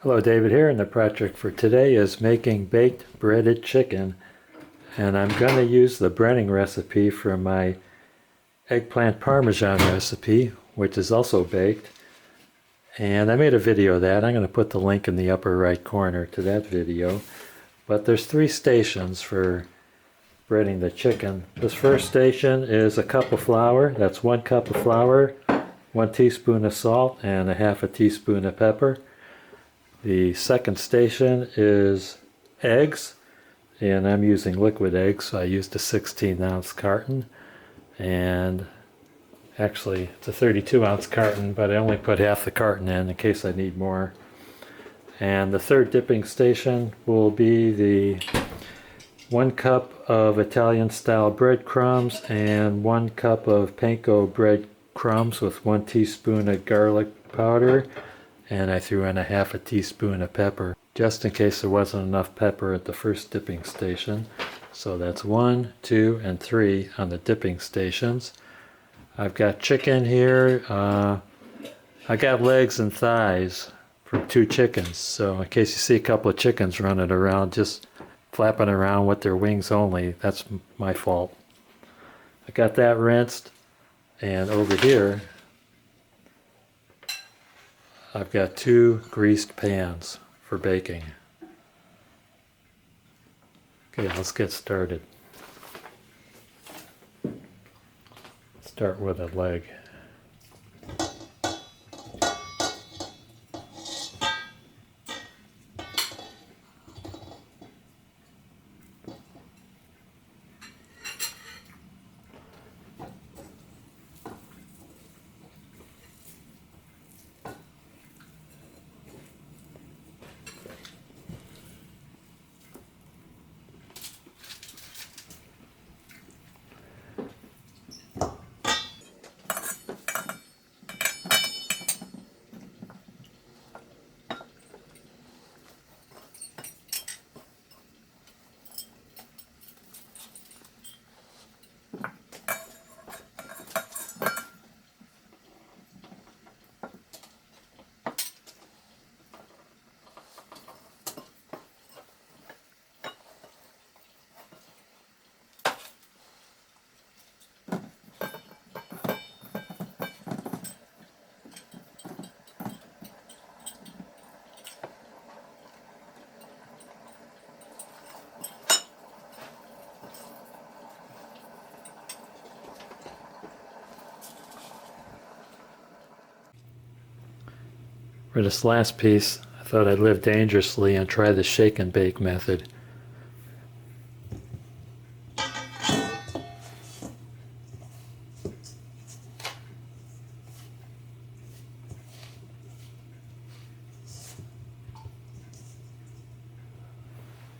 Hello, David here, and the project for today is making baked breaded chicken. And I'm going to use the breading recipe from my eggplant parmesan recipe, which is also baked. And I made a video of that. I'm going to put the link in the upper right corner to that video. But there's 3 stations for breading the chicken. This first station is a cup of flour. That's 1 cup of flour, 1 teaspoon of salt, and a half a teaspoon of pepper. The second station is eggs, and I'm using liquid eggs, so I used a 16-ounce carton, and actually it's a 32-ounce carton, but I only put half the carton in case I need more. And the third dipping station will be the 1 cup of Italian-style breadcrumbs and 1 cup of panko bread crumbs with 1 teaspoon of garlic powder, and I threw in a half a teaspoon of pepper, just in case there wasn't enough pepper at the first dipping station. So that's 1, 2, and 3 on the dipping stations. I've got chicken here. I got legs and thighs from 2 chickens, so in case you see a couple of chickens running around, just flapping around with their wings only, that's my fault. I got that rinsed, and over here I've got 2 greased pans for baking. Okay, let's get started. Start with a leg. For this last piece, I thought I'd live dangerously and try the shake and bake method.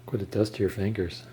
Look what it does to your fingers.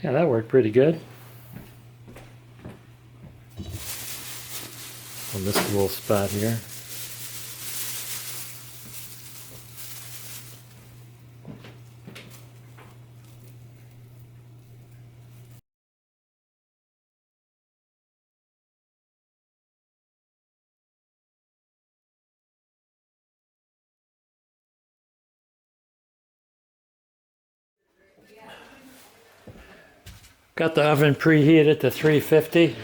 Yeah, that worked pretty good. On this little spot here. Got the oven preheated to 350.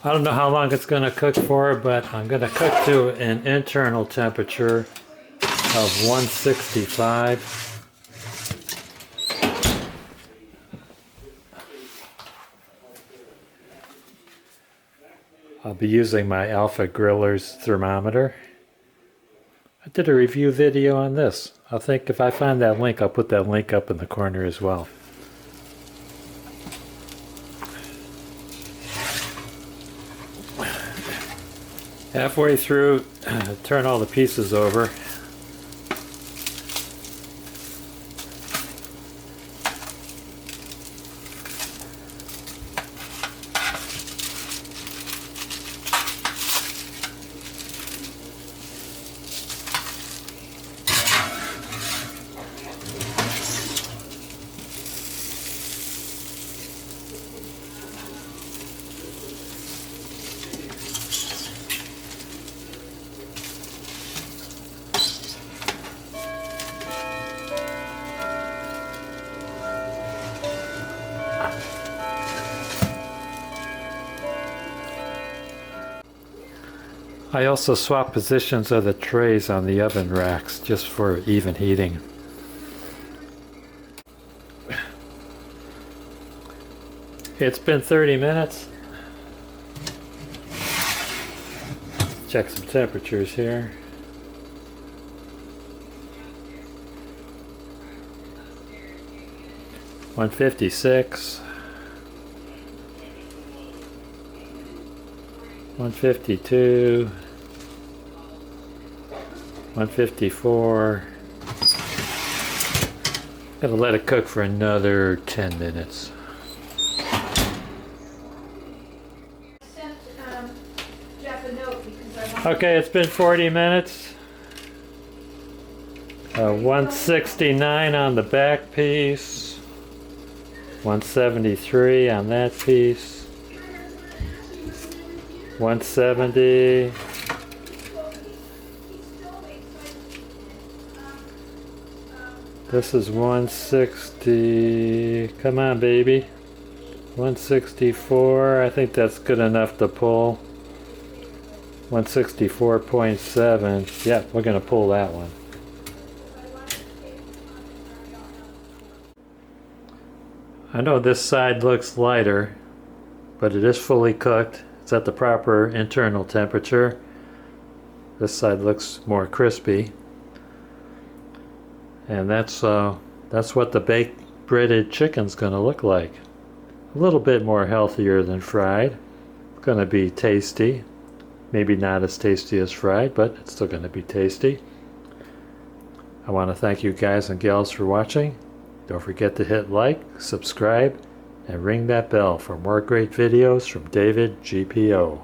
I don't know how long it's going to cook for, but I'm going to cook to an internal temperature of 165. I'll be using my Alpha Griller's thermometer. I did a review video on this. I think if I find that link, I'll put that link up in the corner as well. Halfway through, turn all the pieces over. I also swap positions of the trays on the oven racks just for even heating. It's been 30 minutes. Check some temperatures here. $156. 152, 154. Gotta let it cook for another 10 minutes. Okay, it's been 40 minutes. 169 on the back piece, 173 on that piece. 170. This is 160. Come on, baby. 164. I think that's good enough to pull. 164.7. Yeah, we're going to pull that one. I know this side looks lighter, but it is fully cooked. It's at the proper internal temperature. This side looks more crispy. And that's what the baked breaded chicken's going to look like. A little bit more healthier than fried. It's going to be tasty. Maybe not as tasty as fried, but it's still going to be tasty. I want to thank you guys and gals for watching. Don't forget to hit like, subscribe, and ring that bell for more great videos from David GPO.